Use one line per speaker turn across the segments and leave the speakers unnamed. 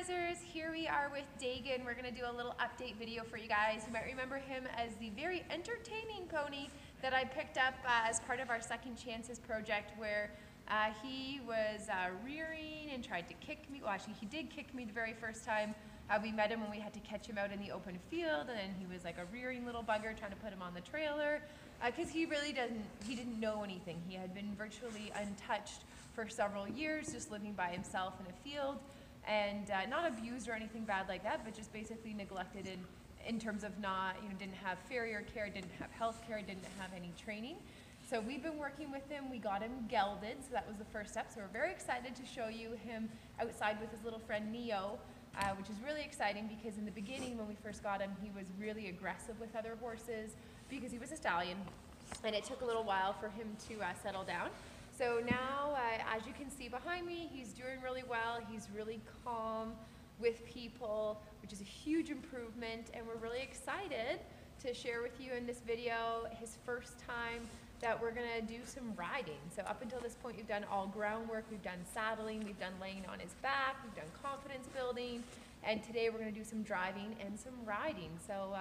Socializers, here we are with Daigan. We're going to do a little update video for you guys. You might remember him as the very entertaining pony that I picked up as part of our Second Chances project, where he was rearing and tried to kick me. Well, actually, he did kick me the very first time. We met him when we had to catch him out in the open field, and then he was like a rearing little bugger, trying to put him on the trailer, because he really didn't know anything. He had been virtually untouched for several years, just living by himself in a field, and not abused or anything bad like that, but just basically neglected in terms of not, didn't have farrier care, didn't have health care, didn't have any training. So we've been working with him. We got him gelded, so that was the first step. So we're very excited to show you him outside with his little friend Neo, which is really exciting because in the beginning when we first got him, he was really aggressive with other horses because he was a stallion, and it took a little while for him to settle down. So now, as you can see behind me, he's doing really well. He's really calm with people, which is a huge improvement, and we're really excited to share with you in this video his first time that we're gonna do some riding. So up until this point, we've done all groundwork, we've done saddling, we've done laying on his back, we've done confidence building, and today we're gonna do some driving and some riding. So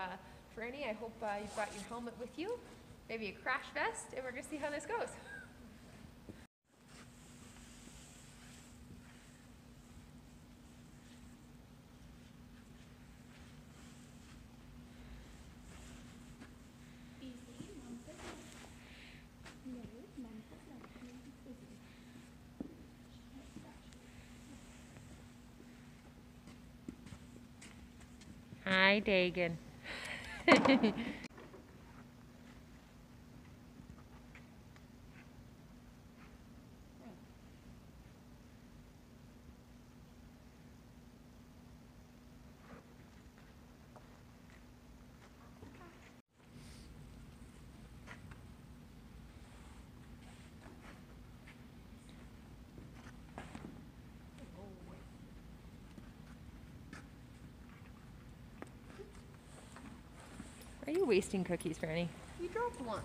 Franny, I hope you've got your helmet with you, maybe a crash vest, and we're gonna see how this goes. Hi, Dagan. Are you wasting cookies, Franny?
You dropped one.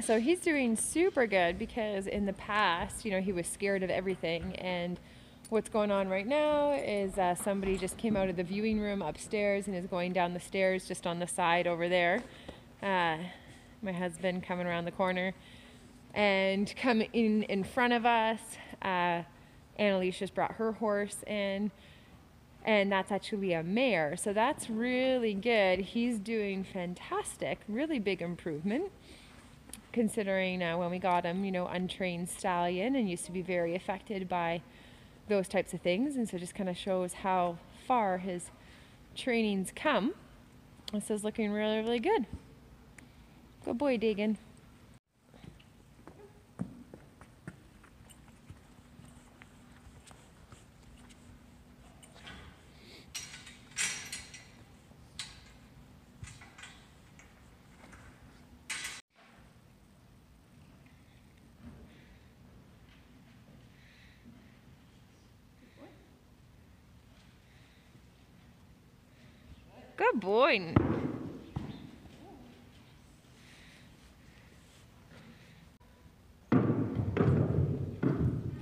So he's doing super good because in the past, he was scared of everything, and what's going on right now is somebody just came out of the viewing room upstairs and is going down the stairs just on the side over there. My husband coming around the corner and coming in front of us. Annalise just brought her horse in, and that's actually a mare, so that's really good. He's doing fantastic, really big improvement considering when we got him, untrained stallion, and used to be very affected by those types of things, and so just kind of shows how far his training's come. This is looking really, really good. Good boy, Daigan. Good boy.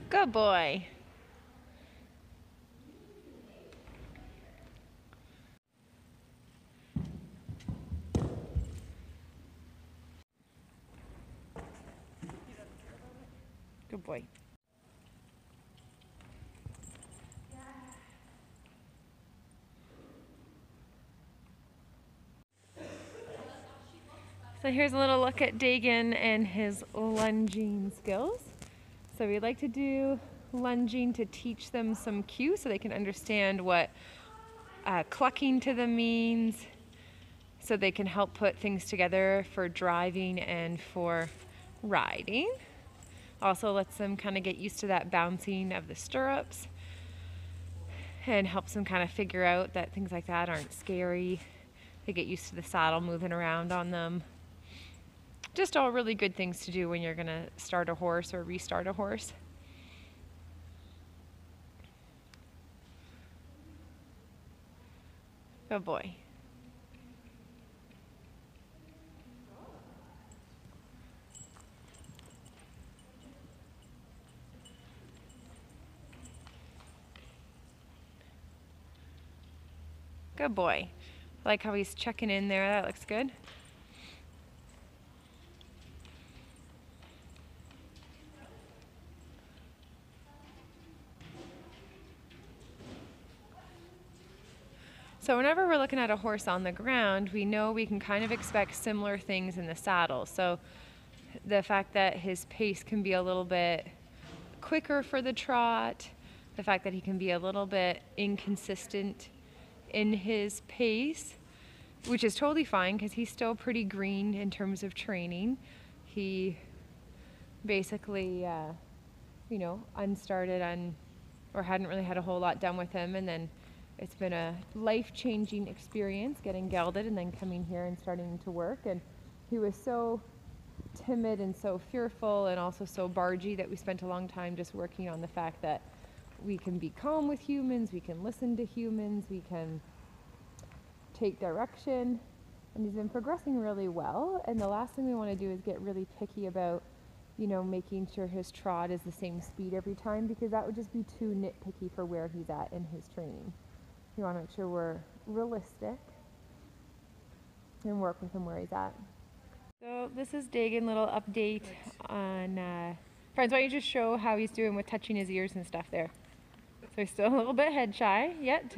Good boy. Good boy. So here's a little look at Daigan and his lunging skills. So we like to do lunging to teach them some cues so they can understand what clucking to them means, so they can help put things together for driving and for riding. Also lets them kind of get used to that bouncing of the stirrups and helps them kind of figure out that things like that aren't scary. They get used to the saddle moving around on them. just all really good things to do when you're going to start a horse or restart a horse. Good boy. Good boy. I like how he's checking in there. That looks good. So whenever we're looking at a horse on the ground, we know we can kind of expect similar things in the saddle. So the fact that his pace can be a little bit quicker for the trot, the fact that he can be a little bit inconsistent in his pace, which is totally fine because he's still pretty green in terms of training. He basically, you know, unstarted or hadn't really had a whole lot done with him, and then it's been a life-changing experience getting gelded and then coming here and starting to work. And he was so timid and so fearful and also so bargy that we spent a long time just working on the fact that we can be calm with humans, we can listen to humans, we can take direction, and he's been progressing really well. And the last thing we want to do is get really picky about, you know, making sure his trot is the same speed every time, because that would just be too nitpicky for where he's at in his training. We want to make sure we're realistic and work with him where he's at. So this is Daigan, little update on, friends, why don't you just show how he's doing with touching his ears and stuff there. So he's still a little bit head shy yet.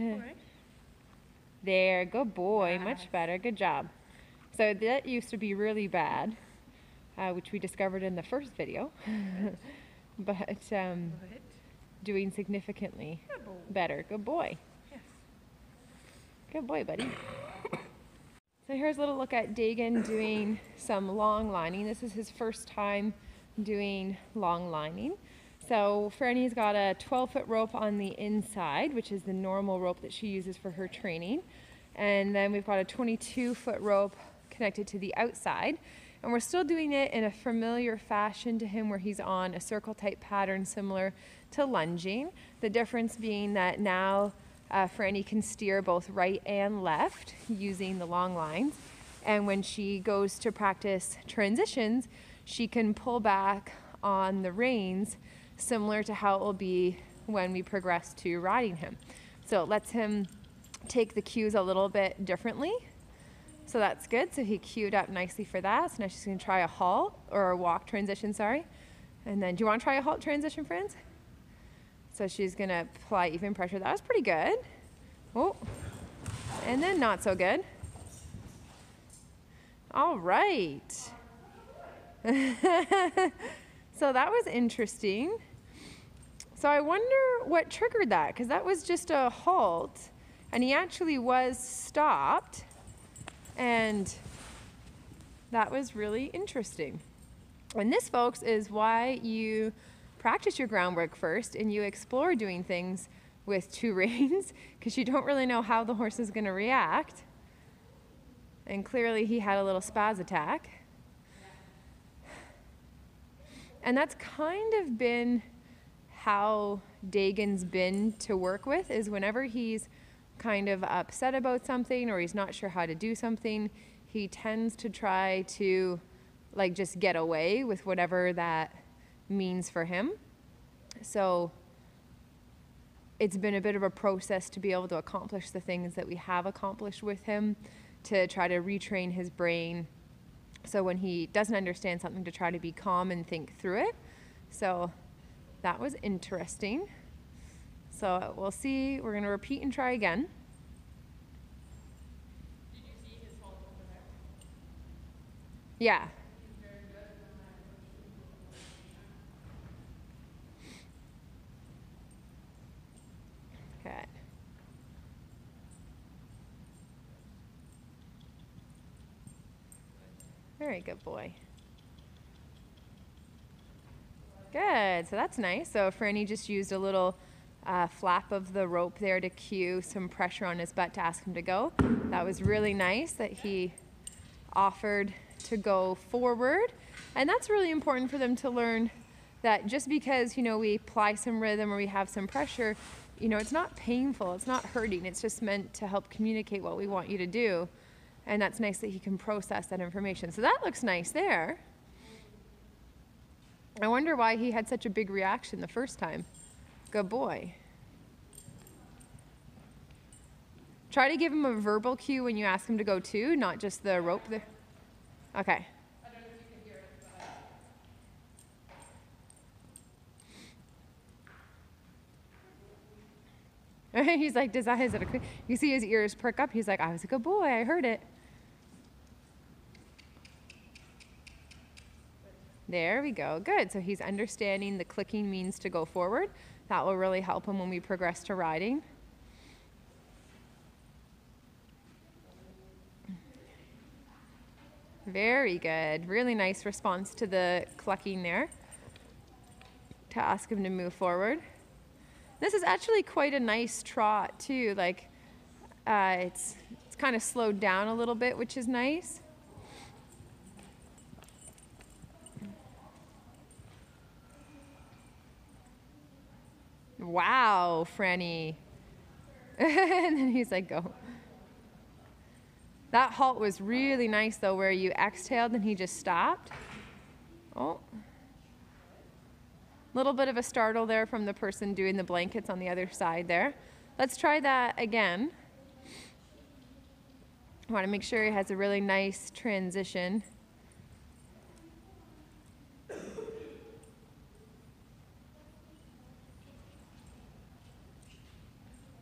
There, good boy, much better, good job. So that used to be really bad, which we discovered in the first video, but doing significantly better, good boy. Good boy, buddy. So here's a little look at Daigan doing some long lining. This is his first time doing long lining. So Franny's got a 12-foot rope on the inside, which is the normal rope that she uses for her training. And then we've got a 22-foot rope connected to the outside. And we're still doing it in a familiar fashion to him, where he's on a circle type pattern similar to lunging. The difference being that now Franny can steer both right and left using the long lines. And when she goes to practice transitions, she can pull back on the reins, similar to how it will be when we progress to riding him. So it lets him take the cues a little bit differently. So that's good. So he cued up nicely for that. So now she's going to try a halt, or a walk transition, sorry. And then, do you want to try a halt transition, friends? So she's going to apply even pressure. That was pretty good. Oh, and then not so good. All right. So that was interesting. So I wonder what triggered that, because that was just a halt, and he actually was stopped, and that was really interesting. And this, folks, is why you practice your groundwork first and you explore doing things with two reins, because you don't really know how the horse is going to react. And clearly he had a little spaz attack. And that's kind of been how Daigan's been to work with, is whenever he's kind of upset about something or he's not sure how to do something, he tends to try to like just get away with whatever that means for him. So it's been a bit of a process to be able to accomplish the things that we have accomplished with him, to try to retrain his brain, so when he doesn't understand something, to try to be calm and think through it. So that was interesting. So we'll see. We're going to repeat and try again.
Did you see his halt over there?
Yeah.
He's very good.
Okay. Very good boy. Good, so that's nice. So Franny just used a little flap of the rope there to cue some pressure on his butt to ask him to go. That was really nice that he offered to go forward. And that's really important for them to learn, that just because, you know, we apply some rhythm or we have some pressure, you know, it's not painful, it's not hurting, it's just meant to help communicate what we want you to do. And that's nice that he can process that information. So that looks nice there. I wonder why he had such a big reaction the first time. Good boy. Try to give him a verbal cue when you ask him to go too, not just the rope there. Okay.
I don't know if you can hear it, but...
He's like, is it a clean? You see his ears perk up. He's like, I was a good boy, I heard it. There we go, good. So he's understanding the clicking means to go forward. That will really help him when we progress to riding. Very good, really nice response to the clucking there, to ask him to move forward. This is actually quite a nice trot too, like it's kind of slowed down a little bit, which is nice. Wow, Franny. And then he's like, go. That halt was really nice though, where you exhaled and he just stopped. Oh. Little bit of a startle there from the person doing the blankets on the other side there. Let's try that again. I want to make sure he has a really nice transition.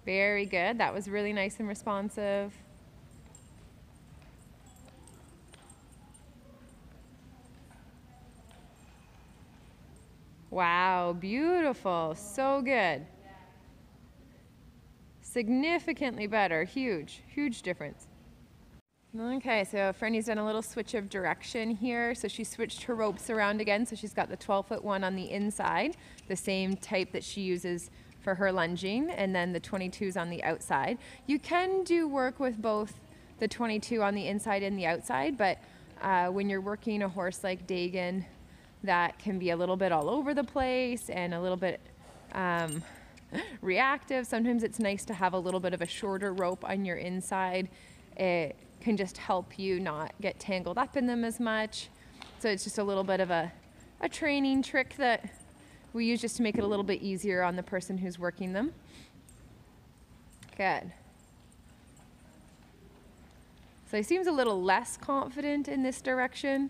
Very good. That was really nice and responsive. Wow, beautiful. So good. Significantly better. Huge, huge difference. Okay, so Franny's done a little switch of direction here. So she switched her ropes around again. So she's got the 12-foot one on the inside, the same type that she uses for her lunging, and then the 22s on the outside. You can do work with both the 22 on the inside and the outside, but when you're working a horse like Daigan, that can be a little bit all over the place and a little bit reactive. Sometimes it's nice to have a little bit of a shorter rope on your inside. It can just help you not get tangled up in them as much. So it's just a little bit of a training trick that we use just to make it a little bit easier on the person who's working them. Good. So he seems a little less confident in this direction.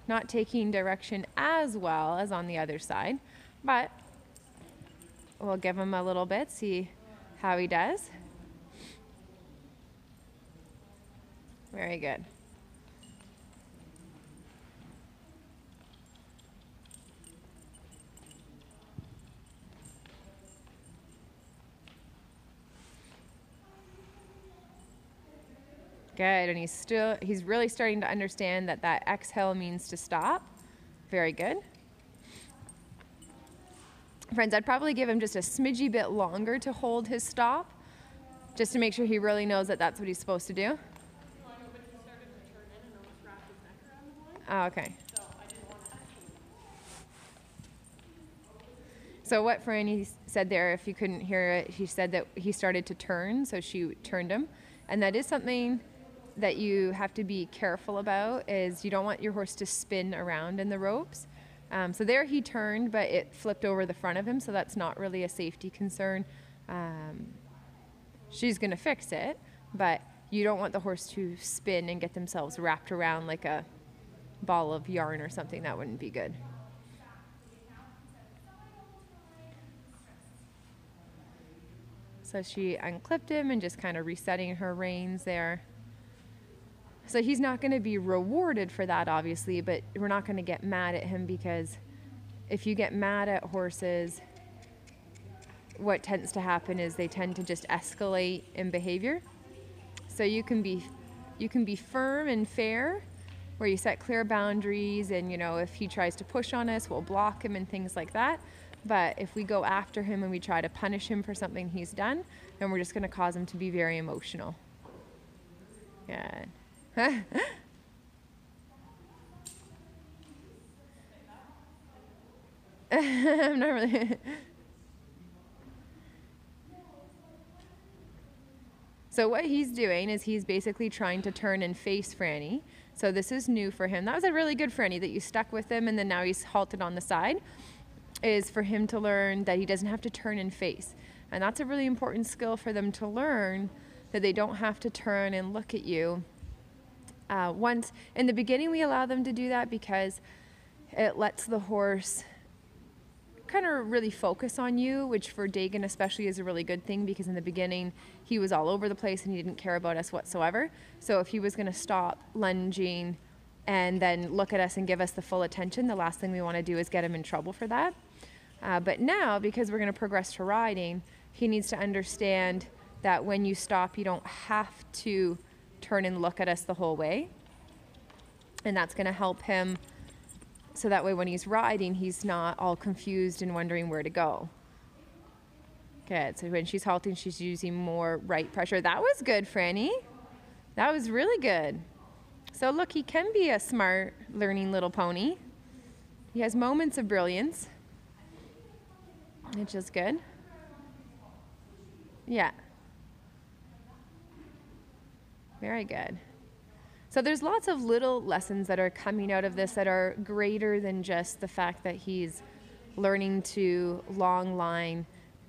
Not taking direction as well as on the other side, but we'll give him a little bit, see how he does. Very good. Good, and he's really starting to understand that that exhale means to stop. Very good. Friends, I'd probably give him just a smidgy bit longer to hold his stop, just to make sure he really knows that that's what he's supposed to do.
Well, I know, but he started to turn in and almost wrapped his neck around the line.
Oh, okay.
So I didn't want to ask him.
So what Franny said there, if you couldn't hear it, he said that he started to turn, so she turned him. And that is something that you have to be careful about, is you don't want your horse to spin around in the ropes. So there he turned, but it flipped over the front of him, so that's not really a safety concern. She's gonna fix it, but you don't want the horse to spin and get themselves wrapped around like a ball of yarn or something. That wouldn't be good. So she unclipped him and just kind of resetting her reins there. So he's not going to be rewarded for that, obviously, but we're not going to get mad at him, because if you get mad at horses, what tends to happen is they tend to just escalate in behavior. So you can be firm and fair, where you set clear boundaries, and you know, if he tries to push on us, we'll block him and things like that. But if we go after him and we try to punish him for something he's done, then we're just going to cause him to be very emotional. Good. I'm not really. So what he's doing is he's basically trying to turn and face Franny. So this is new for him. That was a really good Franny that you stuck with him and then now he's halted on the side, is for him to learn that he doesn't have to turn and face. And that's a really important skill for them to learn, that they don't have to turn and look at you. Once in the beginning we allow them to do that because it lets the horse kind of really focus on you, which for Daigan especially is a really good thing, because in the beginning he was all over the place and he didn't care about us whatsoever. So if he was going to stop lunging and then look at us and give us the full attention, the last thing we want to do is get him in trouble for that. But now, because we're going to progress to riding, he needs to understand that when you stop, you don't have to turn and look at us the whole way. And that's going to help him, so that way when he's riding, he's not all confused and wondering where to go. Good. So when she's halting, she's using more right pressure. That was good, Franny. That was really good. So look, he can be a smart, learning little pony. He has moments of brilliance, which is good. Yeah. Very good. So there's lots of little lessons that are coming out of this that are greater than just the fact that he's learning to long line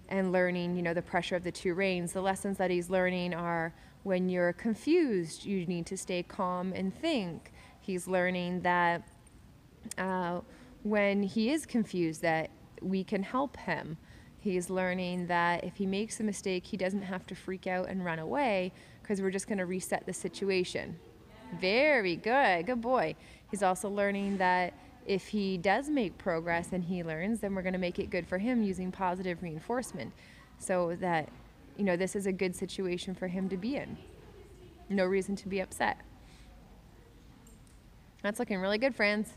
and learning, the pressure of the two reins. The lessons that he's learning are when you're confused, you need to stay calm and think. He's learning that when he is confused, that we can help him. He's learning that if he makes a mistake, he doesn't have to freak out and run away, because we're just going to reset the situation. Very good. Good boy. He's also learning that if he does make progress and he learns, then we're going to make it good for him using positive reinforcement, so that, this is a good situation for him to be in. No reason to be upset. That's looking really good, friends.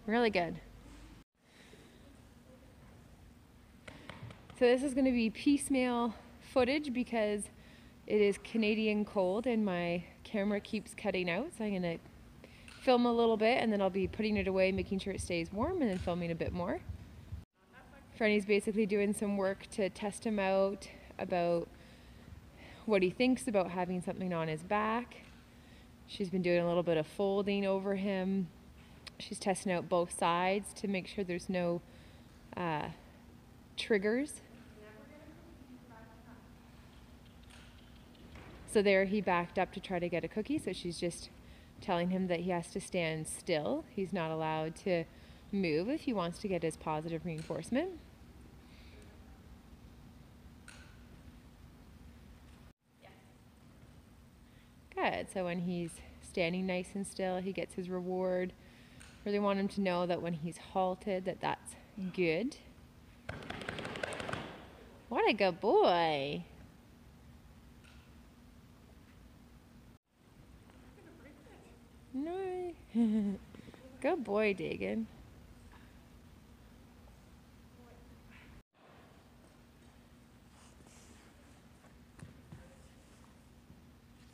Really good. So this is going to be piecemeal footage because it is Canadian cold and my camera keeps cutting out. So I'm going to film a little bit and then I'll be putting it away, making sure it stays warm, and then filming a bit more. Franny's basically doing some work to test him out about what he thinks about having something on his back. She's been doing a little bit of folding over him. She's testing out both sides to make sure there's no triggers. So there he backed up to try to get a cookie, so she's just telling him that he has to stand still. He's not allowed to move if he wants to get his positive reinforcement. Good. So when he's standing nice and still, he gets his reward. Really want him to know that when he's halted, that's good. What a good boy. No. Good boy, Daigan.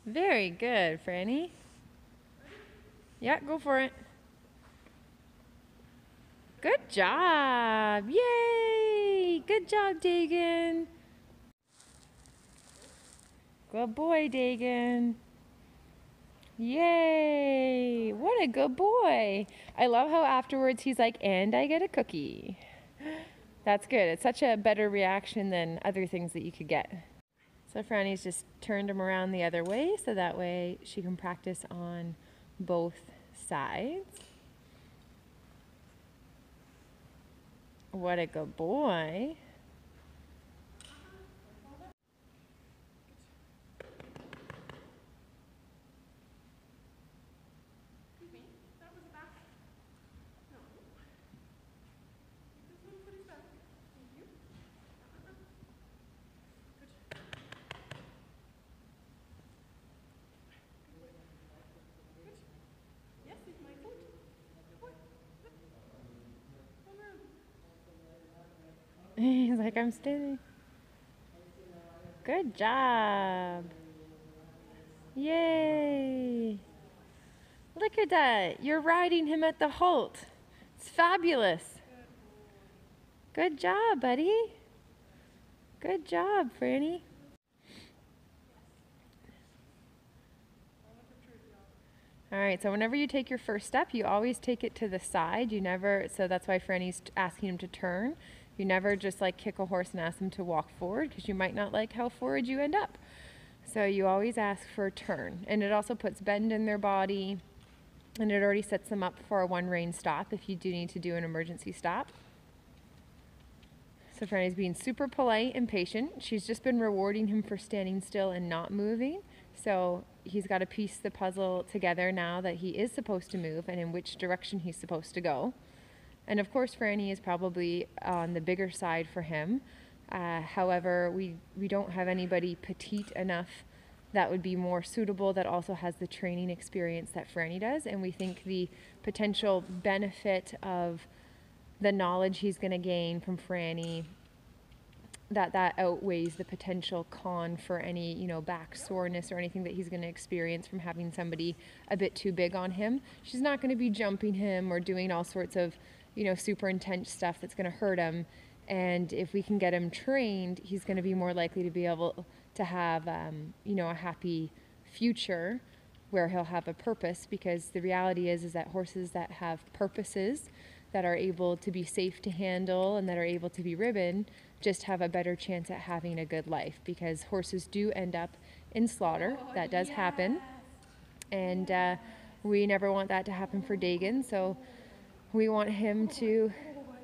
Very good, Franny. Yeah, go for it. Good job. Yay! Good job, Daigan. Good boy, Daigan. Yay! What a good boy. I love how afterwards he's like, and I get a cookie. That's good. It's such a better reaction than other things that you could get. So Franny's just turned him around the other way, so that way she can practice on both sides. What a good boy.
Like I'm standing. Good job. Yay. Look at that. You're riding him at the halt. It's fabulous. Good job, buddy. Good job, Franny. All right, so whenever you take your first step, you always take it to the side. You never, so that's why Franny's asking him to turn. You never just like kick a horse and ask him to walk forward because you might not like how forward you end up. So you always ask for a turn. And it also puts bend in their body, and it already sets them up for a one rein stop if you do need to do an emergency stop. So Franny's being super polite and patient. She's just been rewarding him for standing still and not moving. So he's got to piece the puzzle together now that he is supposed to move and in which direction he's supposed to go. And of course, Franny is probably on the bigger side for him. However, we don't have anybody petite enough that would be more suitable that also has the training experience that Franny does. And we think the potential benefit of the knowledge he's going to gain from Franny, that outweighs the potential con for any, you know, back soreness or anything that he's going to experience from having somebody a bit too big on him. She's not going to be jumping him or doing all sorts of, you know, super intense stuff that's going to hurt him. And if we can get him trained, he's going to be more likely to be able to have, you know, a happy future where he'll have a purpose, because the reality is that horses that have purposes, that are able to be safe to handle and that are able to be ridden, just have a better chance at having a good life, because horses do end up in slaughter. That does happen. And we never want that to happen for Dagan. So we want him to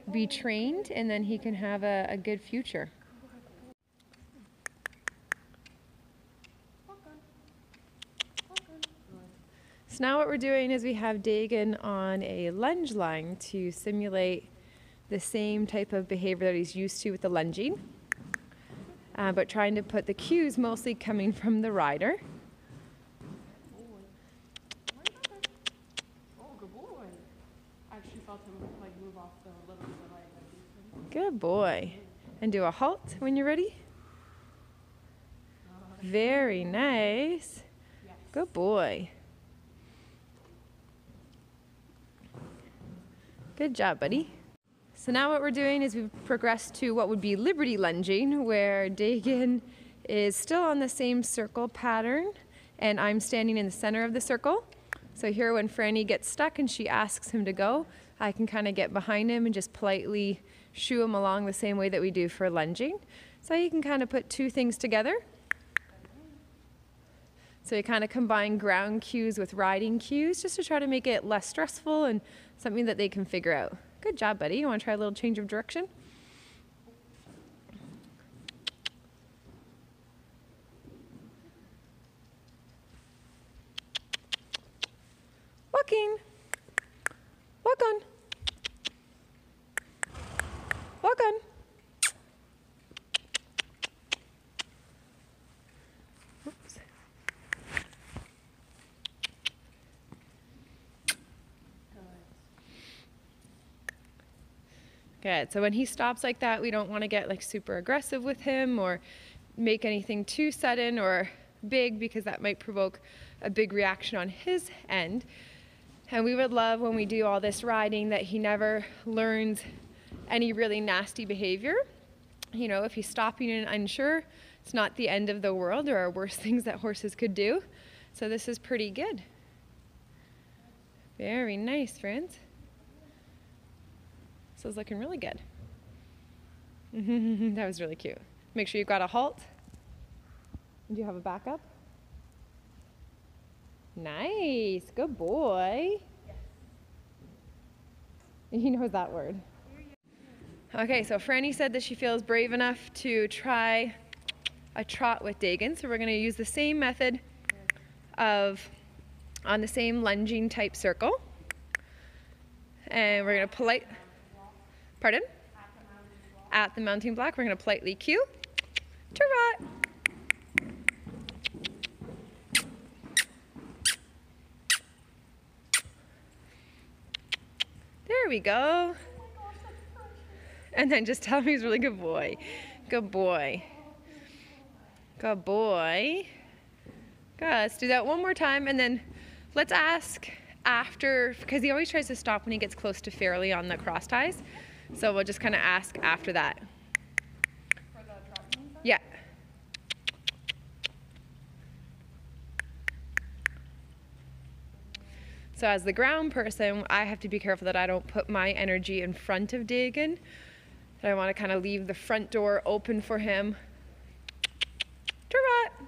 be trained, and then he can have a good future. So now what we're doing is we have Daigan on a lunge line to simulate the same type of behavior that he's used to with the lunging, but trying to put the cues mostly coming from the rider.
Oh, good boy. I actually felt him like move off the little bit of light.
Good boy. And do a halt when you're ready. Very nice. Good boy. Good job, buddy. So now what we're doing is we've progressed to what would be liberty lunging, where Daigan is still on the same circle pattern and I'm standing in the center of the circle. So here when Franny gets stuck and she asks him to go, I can kind of get behind him and just politely shoo him along the same way that we do for lunging. So you can kind of put two things together. So you kind of combine ground cues with riding cues just to try to make it less stressful and something that they can figure out. Good job, buddy. You want to try a little change of direction? Walking. Walk on. Walk on. Oops. Good. So when he stops like that, we don't want to get like super aggressive with him or make anything too sudden or big, because that might provoke a big reaction on his end. And we would love, when we do all this riding, that he never learns any really nasty behavior. You know, if he's stopping and unsure, it's not the end of the world. There are worse things that horses could do. So this is pretty good. Very nice, friends. This is looking really good. That was really cute. Make sure you've got a halt. Do you have a backup? Nice. Good boy. He knows that word. Okay, so Franny said that she feels brave enough to try a trot with Daigan. So we're going to use the same method on the same lunging type circle. And we're going to pardon? At the mounting block, we're going to politely cue, trot. There we go. And then just tell him he's a really good boy. Good boy. Good boy. Good. Let's do that one more time, and then let's ask after, because he always tries to stop when he gets close to fairly on the cross ties. So we'll just kind of ask after that.
For the trotting part?
Yeah. So as the ground person, I have to be careful that I don't put my energy in front of Dagan. I want to kind of leave the front door open for him. Trot.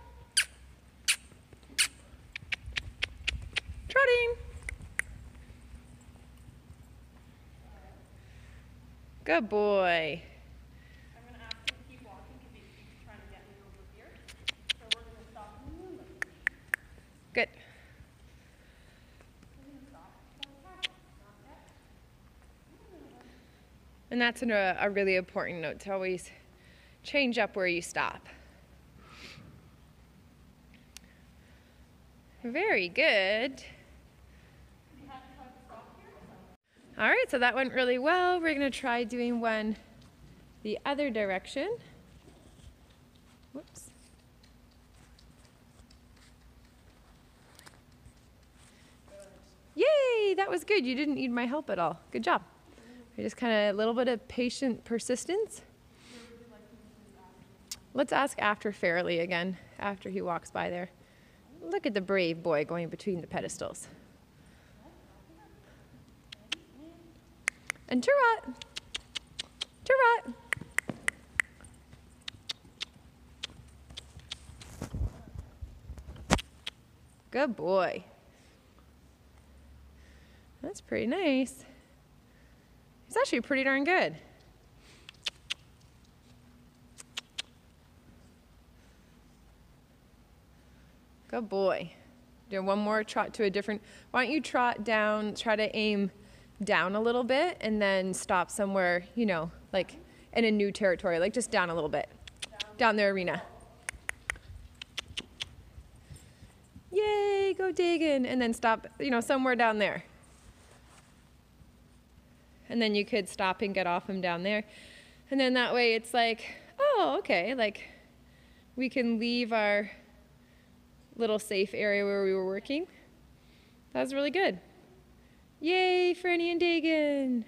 Trotting. Good boy.
I'm going to ask him to keep walking because he keeps trying to get me over here. So we're going to stop him and look.
Good. And that's a really important note, to always change up where you stop. Very good. All right, so that went really well. We're gonna try doing one the other direction. Whoops. Yay, that was good. You didn't need my help at all. Good job. Just kind of a little bit of patient persistence. Let's ask after Fairly again, after he walks by there. Look at the brave boy going between the pedestals. And Turot. Turot. Good boy. That's pretty nice. He's actually pretty darn good. Good boy. Do one more trot to a different, why don't you trot down, try to aim down a little bit and then stop somewhere, you know, like in a new territory, like just down a little bit. Down the arena. Yay, go Daigan, and then stop, you know, somewhere down there. And then you could stop and get off him down there. And then that way it's like, oh, okay, like we can leave our little safe area where we were working. That was really good. Yay, Franny and Dagan.